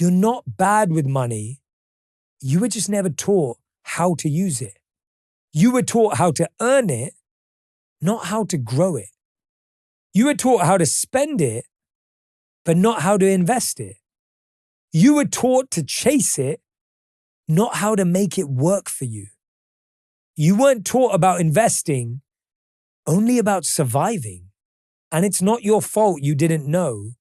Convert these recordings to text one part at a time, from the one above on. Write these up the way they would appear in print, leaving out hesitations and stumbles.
You're not bad with money. You were just never taught how to use it. You were taught how to earn it, not how to grow it. You were taught how to spend it, but not how to invest it. You were taught to chase it, not how to make it work for you. You weren't taught about investing, only about surviving. And it's not your fault you didn't know,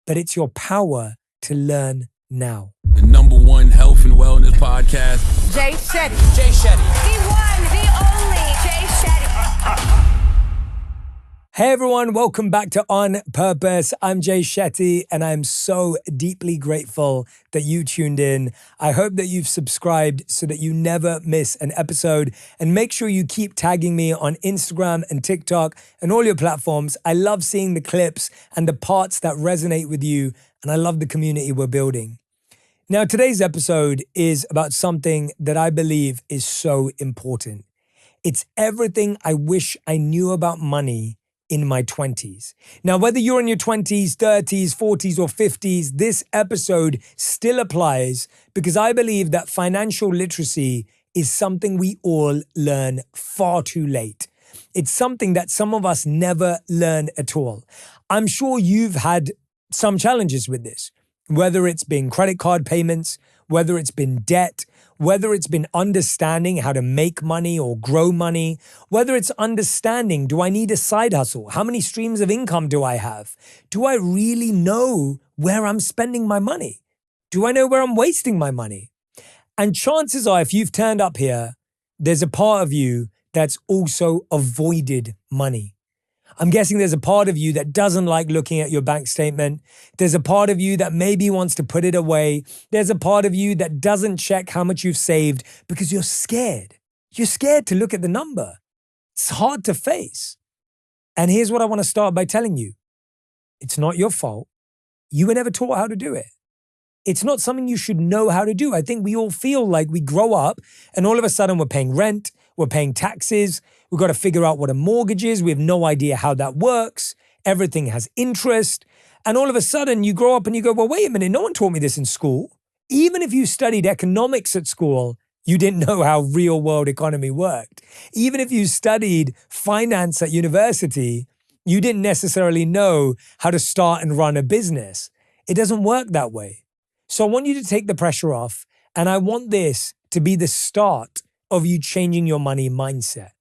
but it's your power to learn now. The #1 health and wellness podcast. Jay Shetty. Jay Shetty. The one, the only Jay Shetty. Hey everyone, welcome back to On Purpose. I'm Jay Shetty and I'm so deeply grateful that you tuned in. I hope that you've subscribed so that you never miss an episode, and make sure you keep tagging me on Instagram and TikTok and all your platforms. I love seeing the clips and the parts that resonate with you, and I love the community we're building. Now, today's episode is about something that I believe is so important. It's everything I wish I knew about money in my 20s. Now, whether you're in your 20s, 30s, 40s, or 50s, this episode still applies because I believe that financial literacy is something we all learn far too late. It's something that some of us never learn at all. I'm sure you've had some challenges with this, whether it's been credit card payments, whether it's been debt, whether it's been understanding how to make money or grow money, whether it's understanding, do I need a side hustle? How many streams of income do I have? Do I really know where I'm spending my money? Do I know where I'm wasting my money? And chances are, if you've turned up here, there's a part of you that's also avoided money. I'm guessing there's a part of you that doesn't like looking at your bank statement. There's a part of you that maybe wants to put it away. There's a part of you that doesn't check how much you've saved because you're scared. You're scared to look at the number. It's hard to face. And here's what I want to start by telling you. It's not your fault. You were never taught how to do it. It's not something you should know how to do. I think we all feel like we grow up and all of a sudden we're paying rent, we're paying taxes, we've got to figure out what a mortgage is, we have no idea how that works, everything has interest, and all of a sudden you grow up and you go, well, wait a minute, no one taught me this in school. Even if you studied economics at school, you didn't know how real world economy worked. Even if you studied finance at university, you didn't necessarily know how to start and run a business. It doesn't work that way. So I want you to take the pressure off, and I want this to be the start of you changing your money mindset.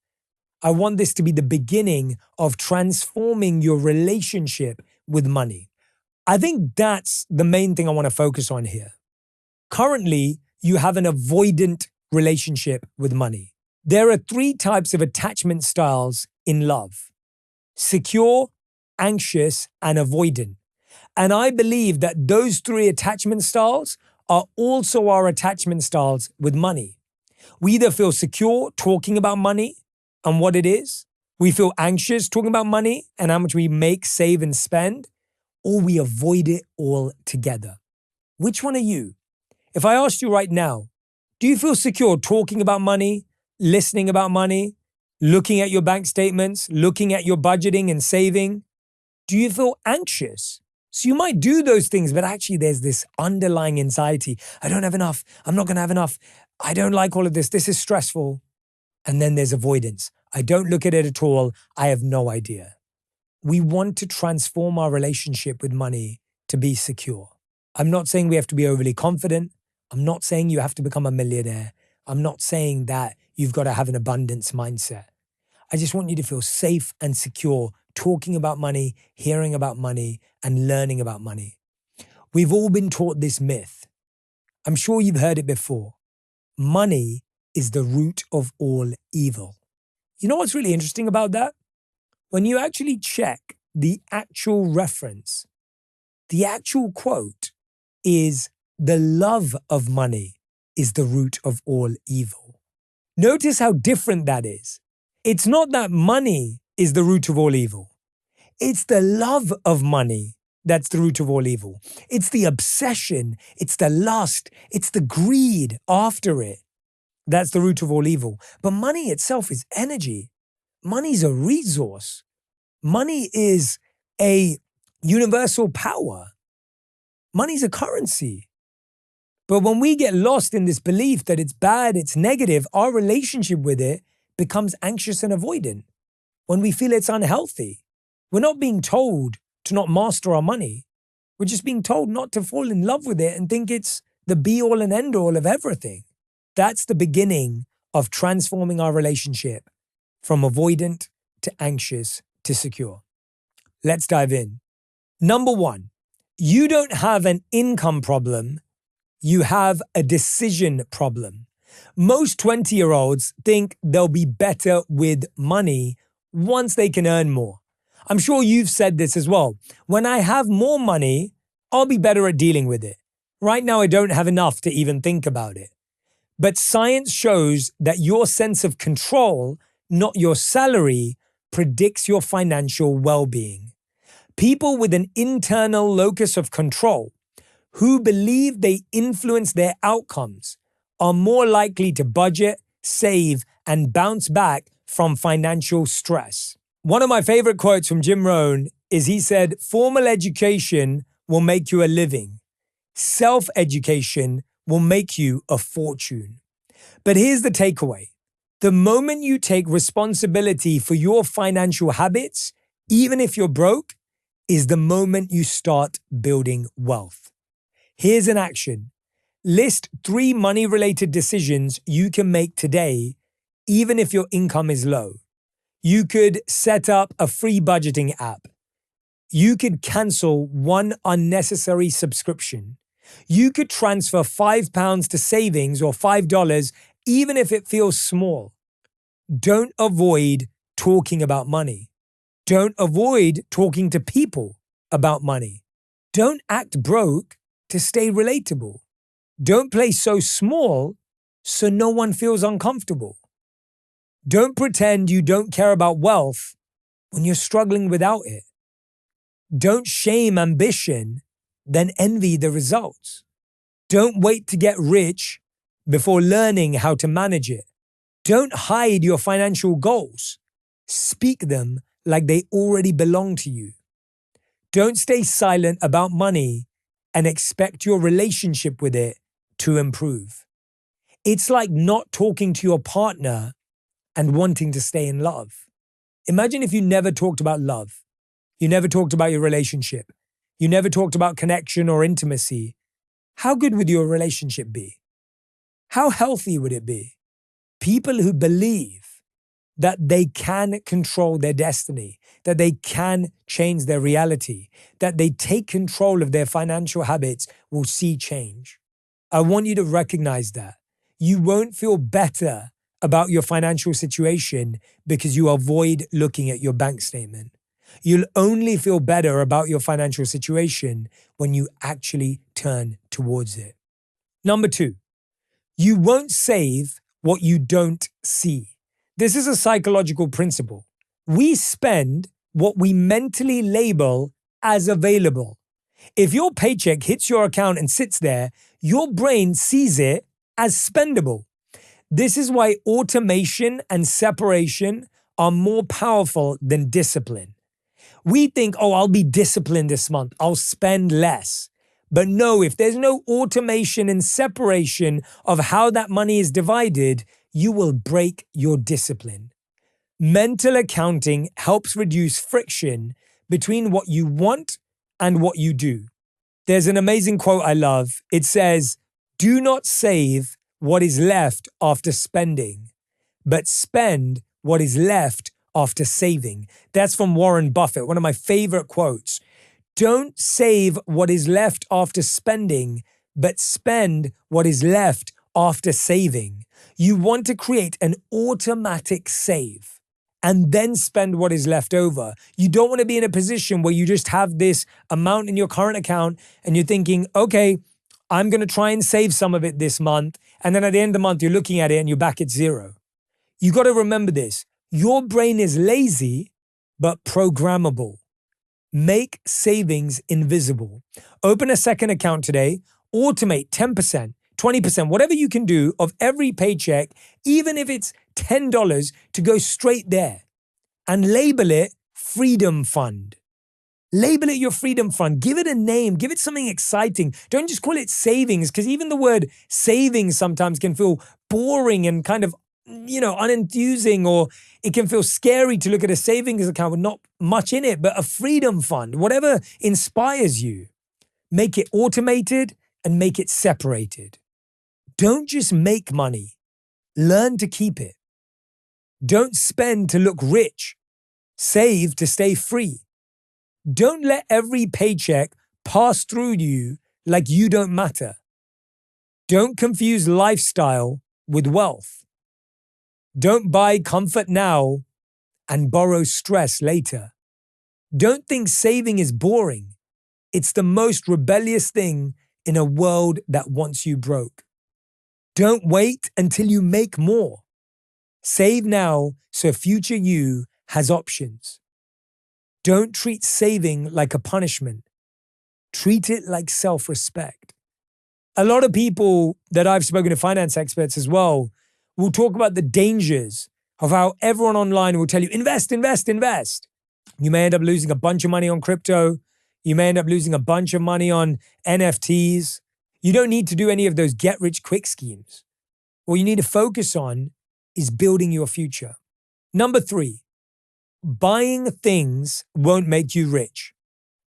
I want this to be the beginning of transforming your relationship with money. I think that's the main thing I want to focus on here. Currently, you have an avoidant relationship with money. There are 3 types of attachment styles in love: secure, anxious, and avoidant. And I believe that those 3 attachment styles are also our attachment styles with money. We either feel secure talking about money and what it is, we feel anxious talking about money and how much we make, save, and spend, or we avoid it altogether. Which one are you? If I asked you right now, do you feel secure talking about money, listening about money, looking at your bank statements, looking at your budgeting and saving? Do you feel anxious? So you might do those things, but actually there's this underlying anxiety. I don't have enough. I'm not going to have enough. I don't like all of this. This is stressful. And then there's avoidance. I don't look at it at all. I have no idea. We want to transform our relationship with money to be secure. I'm not saying we have to be overly confident. I'm not saying you have to become a millionaire. I'm not saying that you've got to have an abundance mindset. I just want you to feel safe and secure talking about money, hearing about money, and learning about money. We've all been taught this myth. I'm sure you've heard it before. Money is the root of all evil. You know what's really interesting about that? When you actually check the actual reference, the actual quote is, the love of money is the root of all evil. Notice how different that is. It's not that money is the root of all evil. It's the love of money that's the root of all evil. It's the obsession, it's the lust, it's the greed after it. That's the root of all evil. But money itself is energy. Money's a resource. Money is a universal power. Money's a currency. But when we get lost in this belief that it's bad, it's negative, our relationship with it becomes anxious and avoidant. When we feel it's unhealthy, we're not being told to not master our money. We're just being told not to fall in love with it and think it's the be-all and end-all of everything. That's the beginning of transforming our relationship from avoidant to anxious to secure. Let's dive in. Number one, you don't have an income problem, you have a decision problem. Most 20-year-olds think they'll be better with money once they can earn more. I'm sure you've said this as well. When I have more money, I'll be better at dealing with it. Right now, I don't have enough to even think about it. But science shows that your sense of control, not your salary, predicts your financial well-being. People with an internal locus of control, who believe they influence their outcomes, are more likely to budget, save, and bounce back from financial stress. One of my favorite quotes from Jim Rohn is he said, "Formal education will make you a living. Self-education will make you a fortune." But here's the takeaway. The moment you take responsibility for your financial habits, even if you're broke, is the moment you start building wealth. Here's an action. List 3 money-related decisions you can make today, even if your income is low. You could set up a free budgeting app. You could cancel one unnecessary subscription. You could transfer £5 to savings or $5, even if it feels small. Don't avoid talking about money. Don't avoid talking to people about money. Don't act broke to stay relatable. Don't play so small so no one feels uncomfortable. Don't pretend you don't care about wealth when you're struggling without it. Don't shame ambition, then envy the results. Don't wait to get rich before learning how to manage it. Don't hide your financial goals. Speak them like they already belong to you. Don't stay silent about money and expect your relationship with it to improve. It's like not talking to your partner and wanting to stay in love. Imagine if you never talked about love. You never talked about your relationship. You never talked about connection or intimacy. How good would your relationship be? How healthy would it be? People who believe that they can control their destiny, that they can change their reality, that they take control of their financial habits will see change. I want you to recognize that. You won't feel better about your financial situation because you avoid looking at your bank statement. You'll only feel better about your financial situation when you actually turn towards it. Number 2, you won't save what you don't see. This is a psychological principle. We spend what we mentally label as available. If your paycheck hits your account and sits there, your brain sees it as spendable. This is why automation and separation are more powerful than discipline. We think, oh, I'll be disciplined this month. I'll spend less. But no, if there's no automation and separation of how that money is divided, you will break your discipline. Mental accounting helps reduce friction between what you want and what you do. There's an amazing quote I love. It says, "Do not save what is left after spending, but spend what is left after saving." That's from Warren Buffett, one of my favorite quotes. Don't save what is left after spending, but spend what is left after saving. You want to create an automatic save and then spend what is left over. You don't want to be in a position where you just have this amount in your current account and you're thinking, okay, I'm going to try and save some of it this month. And then at the end of the month, you're looking at it and you're back at zero. You got to remember this. Your brain is lazy, but programmable. Make savings invisible. Open a second account today, automate 10%, 20%, whatever you can do of every paycheck, even if it's $10 to go straight there, and label it Freedom Fund. Label it your freedom fund. Give it a name. Give it something exciting. Don't just call it savings, because even the word savings sometimes can feel boring and kind of, unenthusing, or it can feel scary to look at a savings account with not much in it. But a freedom fund, whatever inspires you, make it automated and make it separated. Don't just make money. Learn to keep it. Don't spend to look rich. Save to stay free. Don't let every paycheck pass through you like you don't matter. Don't confuse lifestyle with wealth. Don't buy comfort now and borrow stress later. Don't think saving is boring. It's the most rebellious thing in a world that wants you broke. Don't wait until you make more. Save now so future you has options. Don't treat saving like a punishment. Treat it like self-respect. A lot of people that I've spoken to, finance experts as well, will talk about the dangers of how everyone online will tell you, invest, invest, invest. You may end up losing a bunch of money on crypto. You may end up losing a bunch of money on NFTs. You don't need to do any of those get-rich-quick schemes. What you need to focus on is building your future. Number 3, buying things won't make you rich,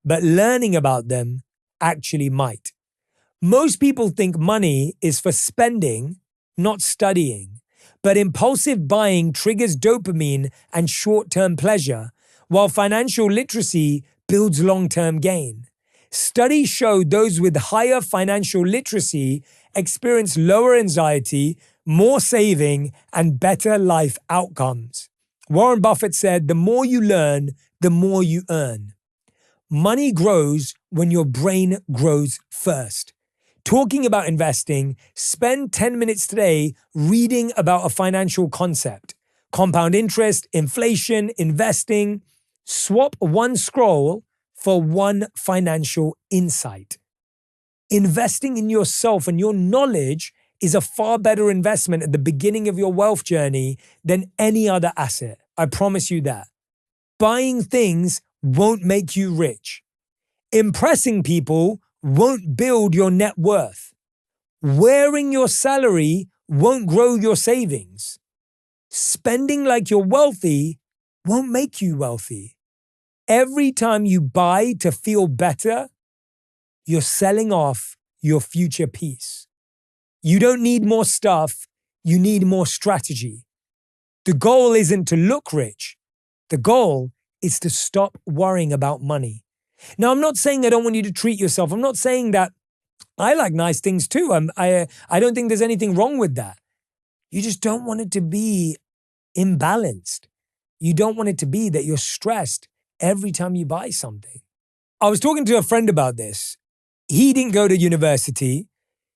but learning about them actually might. Most people think money is for spending, not studying, but impulsive buying triggers dopamine and short-term pleasure, while financial literacy builds long-term gain. Studies show those with higher financial literacy experience lower anxiety, more saving, and better life outcomes. Warren Buffett said, the more you learn, the more you earn. Money grows when your brain grows first. Talking about investing, spend 10 minutes today reading about a financial concept. Compound interest, inflation, investing. Swap one scroll for one financial insight. Investing in yourself and your knowledge is a far better investment at the beginning of your wealth journey than any other asset. I promise you that. Buying things won't make you rich. Impressing people won't build your net worth. Wearing your salary won't grow your savings. Spending like you're wealthy won't make you wealthy. Every time you buy to feel better, you're selling off your future peace. You don't need more stuff, you need more strategy. The goal isn't to look rich. The goal is to stop worrying about money. Now, I'm not saying I don't want you to treat yourself. I'm not saying that I like nice things too. I don't think there's anything wrong with that. You just don't want it to be imbalanced. You don't want it to be that you're stressed every time you buy something. I was talking to a friend about this. He didn't go to university.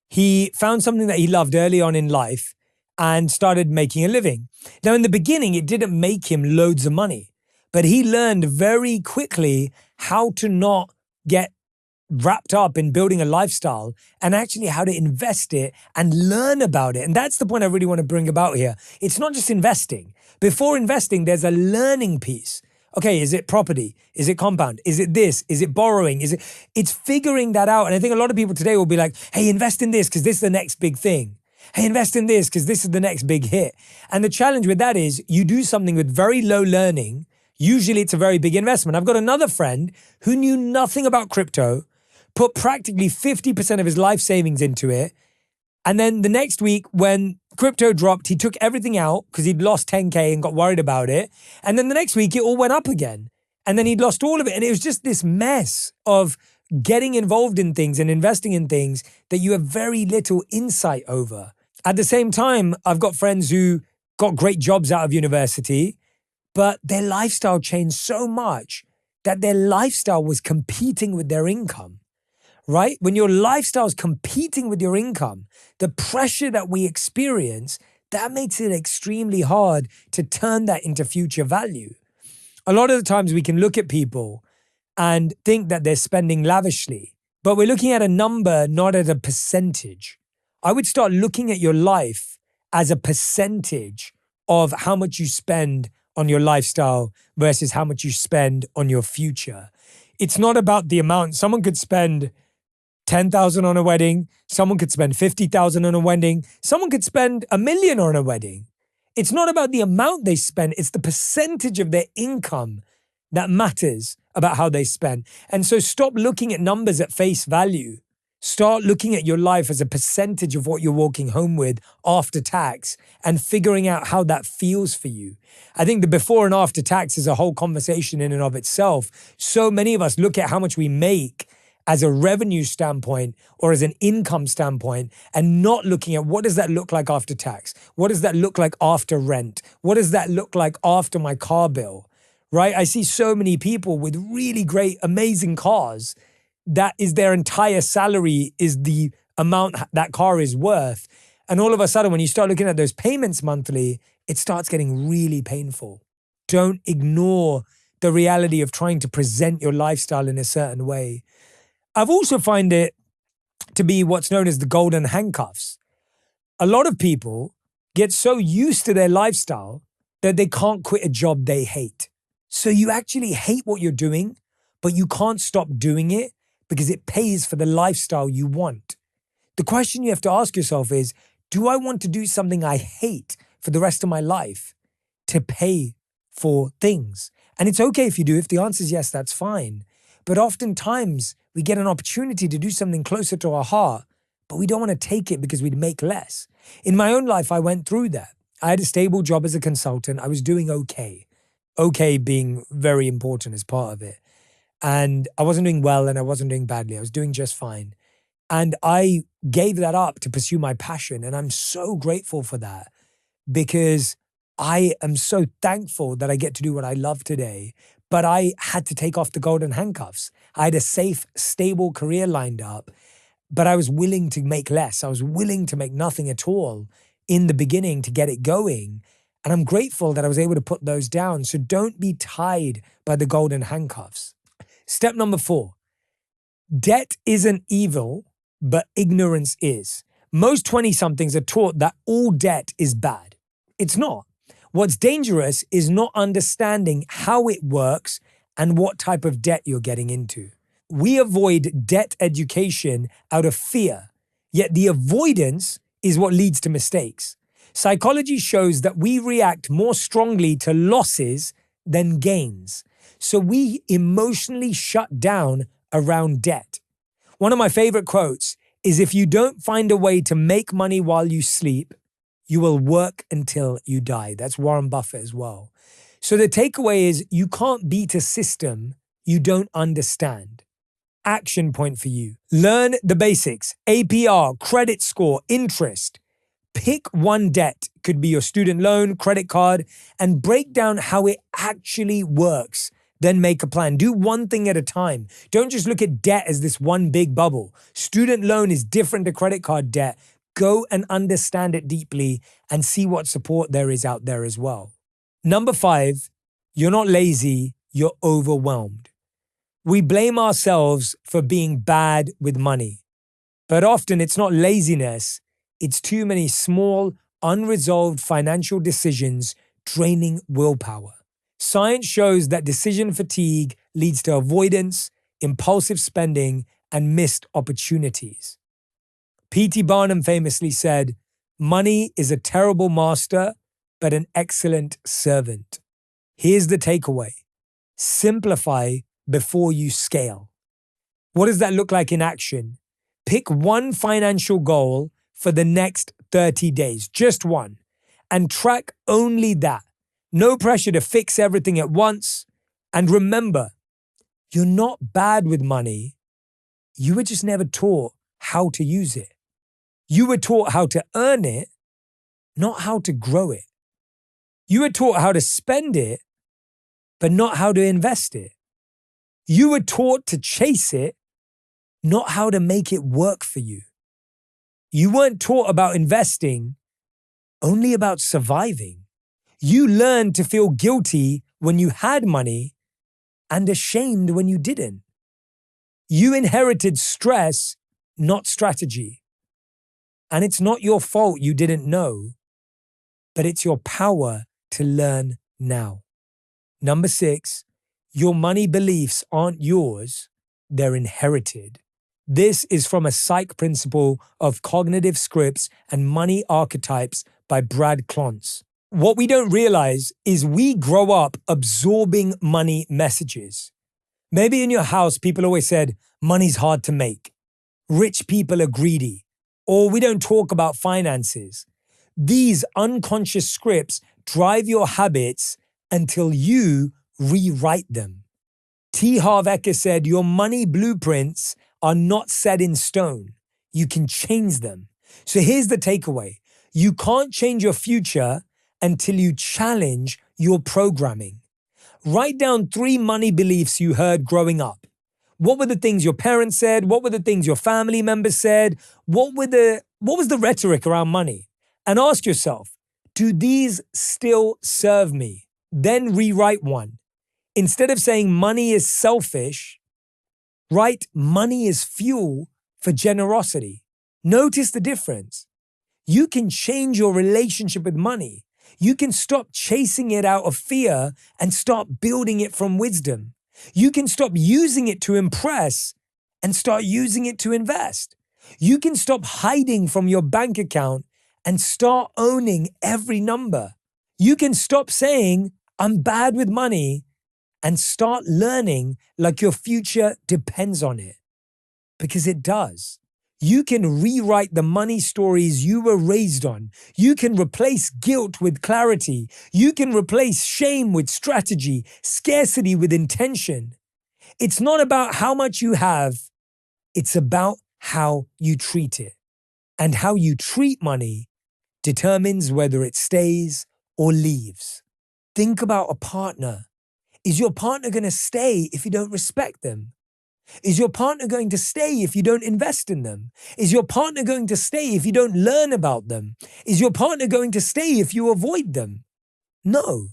He found something that he loved early on in life and started making a living. Now, in the beginning, it didn't make him loads of money, but he learned very quickly how to not get wrapped up in building a lifestyle and actually how to invest it and learn about it. And that's the point I really want to bring about here. It's not just investing. Before investing, there's a learning piece. Okay, is it property? Is it compound? Is it this? Is it borrowing? It's figuring that out. And I think a lot of people today will be like, hey, invest in this because this is the next big thing. Hey, invest in this because this is the next big hit. And the challenge with that is you do something with very low learning. Usually it's a very big investment. I've got another friend who knew nothing about crypto, put practically 50% of his life savings into it. And then the next week when crypto dropped, he took everything out because he'd lost 10K and got worried about it. And then the next week it all went up again. And then he'd lost all of it. And it was just this mess of getting involved in things and investing in things that you have very little insight over. At the same time, I've got friends who got great jobs out of university, but their lifestyle changed so much that their lifestyle was competing with their income. Right? When your lifestyle is competing with your income, the pressure that we experience, that makes it extremely hard to turn that into future value. A lot of the times we can look at people and think that they're spending lavishly, but we're looking at a number, not at a percentage. I would start looking at your life as a percentage of how much you spend on your lifestyle versus how much you spend on your future. It's not about the amount. Someone could spend 10,000 on a wedding. Someone could spend 50,000 on a wedding. Someone could spend $1 million on a wedding. It's not about the amount they spend. It's the percentage of their income that matters about how they spend. And so stop looking at numbers at face value. Start looking at your life as a percentage of what you're walking home with after tax and figuring out how that feels for you. I think the before and after tax is a whole conversation in and of itself. So many of us look at how much we make as a revenue standpoint or as an income standpoint and not looking at what does that look like after tax? What does that look like after rent? What does that look like after my car bill? Right? I see so many people with really great, amazing cars that is their entire salary is the amount that car is worth. And all of a sudden, when you start looking at those payments monthly, it starts getting really painful. Don't ignore the reality of trying to present your lifestyle in a certain way. I've also find it to be what's known as the golden handcuffs. A lot of people get so used to their lifestyle that they can't quit a job they hate. So you actually hate what you're doing, but you can't stop doing it because it pays for the lifestyle you want. The question you have to ask yourself is, do I want to do something I hate for the rest of my life to pay for things? And it's okay if you do. If the answer is yes, that's fine. But oftentimes we get an opportunity to do something closer to our heart, but we don't want to take it because we'd make less. In my own life, I went through that. I had a stable job as a consultant. I was doing okay. Okay being very important as part of it. And I wasn't doing well and I wasn't doing badly. I was doing just fine. And I gave that up to pursue my passion. And I'm so grateful for that because I am so thankful that I get to do what I love today. But I had to take off the golden handcuffs. I had a safe, stable career lined up, but I was willing to make less. I was willing to make nothing at all in the beginning to get it going. And I'm grateful that I was able to put those down. So don't be tied by the golden handcuffs. Step number 4, debt isn't evil, but ignorance is. Most 20-somethings are taught that all debt is bad. It's not. What's dangerous is not understanding how it works and what type of debt you're getting into. We avoid debt education out of fear, yet the avoidance is what leads to mistakes. Psychology shows that we react more strongly to losses than gains. So we emotionally shut down around debt. One of my favorite quotes is, if you don't find a way to make money while you sleep, you will work until you die. That's Warren Buffett as well. So the takeaway is, you can't beat a system you don't understand. Action point for you. Learn the basics: APR, credit score, interest. Pick one debt, could be your student loan, credit card, and break down how it actually works. Then make a plan. Do one thing at a time. Don't just look at debt as this one big bubble. Student loan is different to credit card debt. Go and understand it deeply and see what support there is out there as well. Number 5, you're not lazy, you're overwhelmed. We blame ourselves for being bad with money, but often it's not laziness, it's too many small, unresolved financial decisions draining willpower. Science shows that decision fatigue leads to avoidance, impulsive spending, and missed opportunities. P.T. Barnum famously said, "Money is a terrible master, but an excellent servant." Here's the takeaway: simplify before you scale. What does that look like in action? Pick one financial goal for the next 30 days, just one, and track only that. No pressure to fix everything at once. And remember, you're not bad with money. You were just never taught how to use it. You were taught how to earn it, not how to grow it. You were taught how to spend it, but not how to invest it. You were taught to chase it, not how to make it work for you. You weren't taught about investing, only about surviving. You learned to feel guilty when you had money and ashamed when you didn't. You inherited stress, not strategy. And it's not your fault you didn't know, but it's your power to learn now. Number 6, Your money beliefs aren't yours, they're inherited. This is from a Psych Principle of Cognitive Scripts and Money Archetypes by Brad Klontz. What we don't realize is we grow up absorbing money messages. Maybe in your house, people always said, money's hard to make. Rich people are greedy. Or we don't talk about finances. These unconscious scripts drive your habits until you rewrite them. T. Harv Eker said, your money blueprints are not set in stone. You can change them. So here's the takeaway. You can't change your future until you challenge your programming. Write down 3 money beliefs you heard growing up. What were the things your parents said? What were the things your family members said? What was the rhetoric around money? And ask yourself, do these still serve me? Then rewrite one. Instead of saying money is selfish, write money is fuel for generosity. Notice the difference. You can change your relationship with money. You can stop chasing it out of fear and start building it from wisdom. You can stop using it to impress and start using it to invest. You can stop hiding from your bank account and start owning every number. You can stop saying, I'm bad with money, and start learning like your future depends on it. Because it does. You can rewrite the money stories you were raised on. You can replace guilt with clarity. You can replace shame with strategy, scarcity with intention. It's not about how much you have. It's about how you treat it. And how you treat money determines whether it stays or leaves. Think about a partner. Is your partner going to stay if you don't respect them? Is your partner going to stay if you don't invest in them? Is your partner going to stay if you don't learn about them? Is your partner going to stay if you avoid them? No.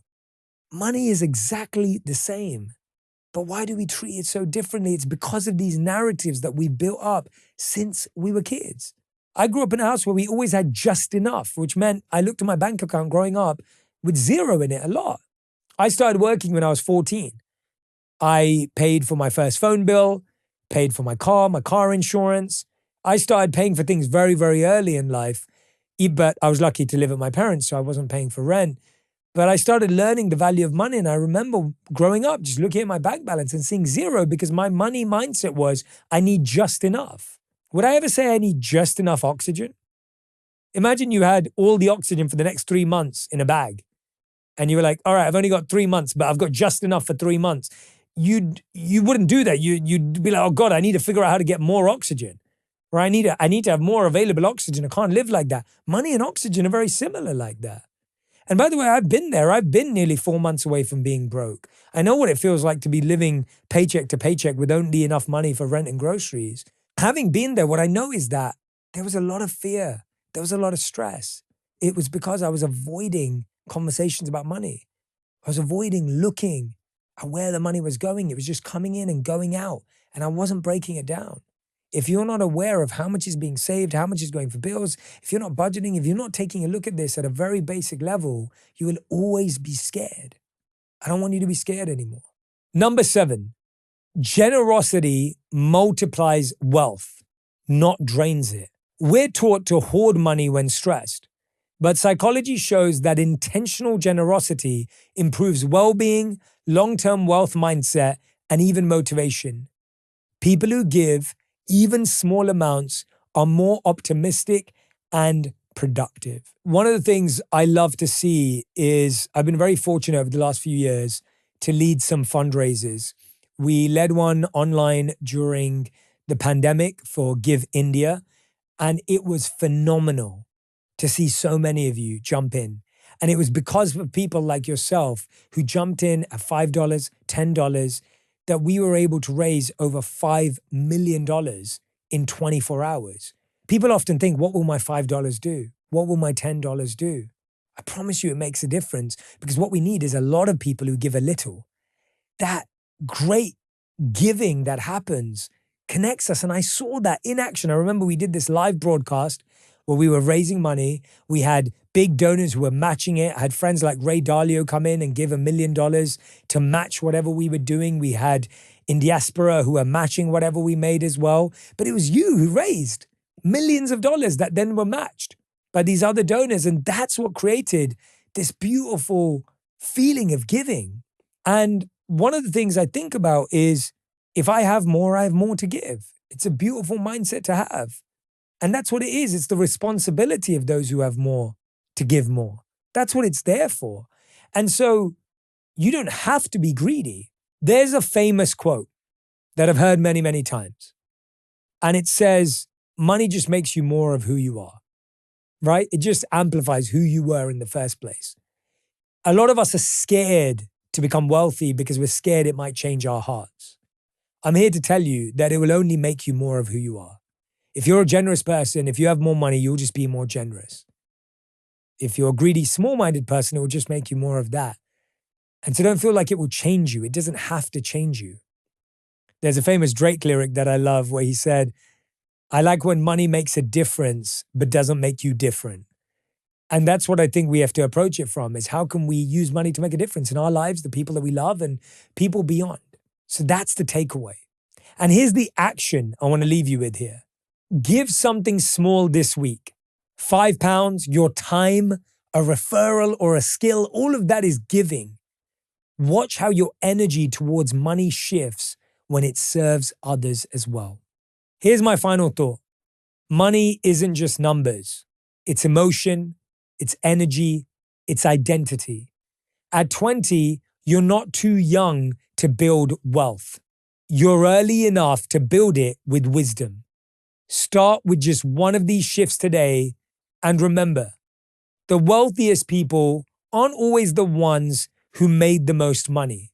Money is exactly the same. But why do we treat it so differently? It's because of these narratives that we built up since we were kids. I grew up in a house where we always had just enough, which meant I looked at my bank account growing up with 0 in it a lot. I started working when I was 14. I paid for my first phone bill, paid for my car insurance. I started paying for things very, very early in life, but I was lucky to live with my parents, so I wasn't paying for rent. But I started learning the value of money, and I remember growing up just looking at my bank balance and seeing 0 because my money mindset was, I need just enough. Would I ever say I need just enough oxygen? Imagine you had all the oxygen for the next 3 months in a bag. And you were like, all right, I've only got 3 months, but I've got just enough for 3 months. You wouldn't do that. You'd be like, oh God, I need to figure out how to get more oxygen. Or I need to have more available oxygen. I can't live like that. Money and oxygen are very similar like that. And by the way, I've been there. I've been nearly 4 months away from being broke. I know what it feels like to be living paycheck to paycheck with only enough money for rent and groceries. Having been there, what I know is that there was a lot of fear. There was a lot of stress. It was because I was avoiding conversations about money. I was avoiding looking at where the money was going. It was just coming in and going out, and I wasn't breaking it down. If you're not aware of how much is being saved, how much is going for bills, if you're not budgeting, if you're not taking a look at this at a very basic level, you will always be scared. I don't want you to be scared anymore. Number 7, generosity multiplies wealth, not drains it. We're taught to hoard money when stressed. But psychology shows that intentional generosity improves well-being, long-term wealth mindset, and even motivation. People who give even small amounts are more optimistic and productive. One of the things I love to see is I've been very fortunate over the last few years to lead some fundraisers. We led one online during the pandemic for Give India, and it was phenomenal to see so many of you jump in. And it was because of people like yourself who jumped in at $5, $10, that we were able to raise over $5 million in 24 hours. People often think, what will my $5 do? What will my $10 do? I promise you it makes a difference, because what we need is a lot of people who give a little. That great giving that happens connects us. And I saw that in action. I remember we did this live broadcast where we were raising money. We had big donors who were matching it. I had friends like Ray Dalio come in and give $1 million to match whatever we were doing. We had in diaspora who were matching whatever we made as well. But it was you who raised millions of dollars that then were matched by these other donors. And that's what created this beautiful feeling of giving. And one of the things I think about is if I have more, I have more to give. It's a beautiful mindset to have. And that's what it is. It's the responsibility of those who have more to give more. That's what it's there for. And so you don't have to be greedy. There's a famous quote that I've heard many, many times. And it says, money just makes you more of who you are, right? It just amplifies who you were in the first place. A lot of us are scared to become wealthy because we're scared it might change our hearts. I'm here to tell you that it will only make you more of who you are. If you're a generous person, if you have more money, you'll just be more generous. If you're a greedy, small-minded person, it will just make you more of that. And so don't feel like it will change you. It doesn't have to change you. There's a famous Drake lyric that I love where he said, I like when money makes a difference, but doesn't make you different. And that's what I think we have to approach it from, is how can we use money to make a difference in our lives, the people that we love, and people beyond. So that's the takeaway. And here's the action I want to leave you with here. Give something small this week. £5, your time, a referral or a skill, all of that is giving. Watch how your energy towards money shifts when it serves others as well. Here's my final thought. Money isn't just numbers. It's emotion, it's energy, it's identity. At 20, you're not too young to build wealth. You're early enough to build it with wisdom. Start with just one of these shifts today, and remember, the wealthiest people aren't always the ones who made the most money.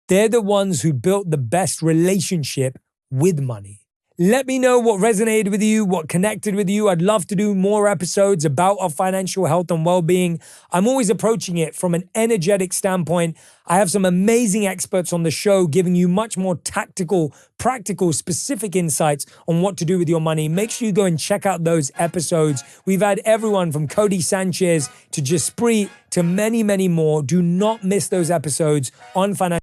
They're the ones who built the best relationship with money. Let me know what resonated with you, what connected with you. I'd love to do more episodes about our financial health and well-being. I'm always approaching it from an energetic standpoint. I have some amazing experts on the show giving you much more tactical, practical, specific insights on what to do with your money. Make sure you go and check out those episodes. We've had everyone from Cody Sanchez to Jaspreet to many, many more. Do not miss those episodes on financial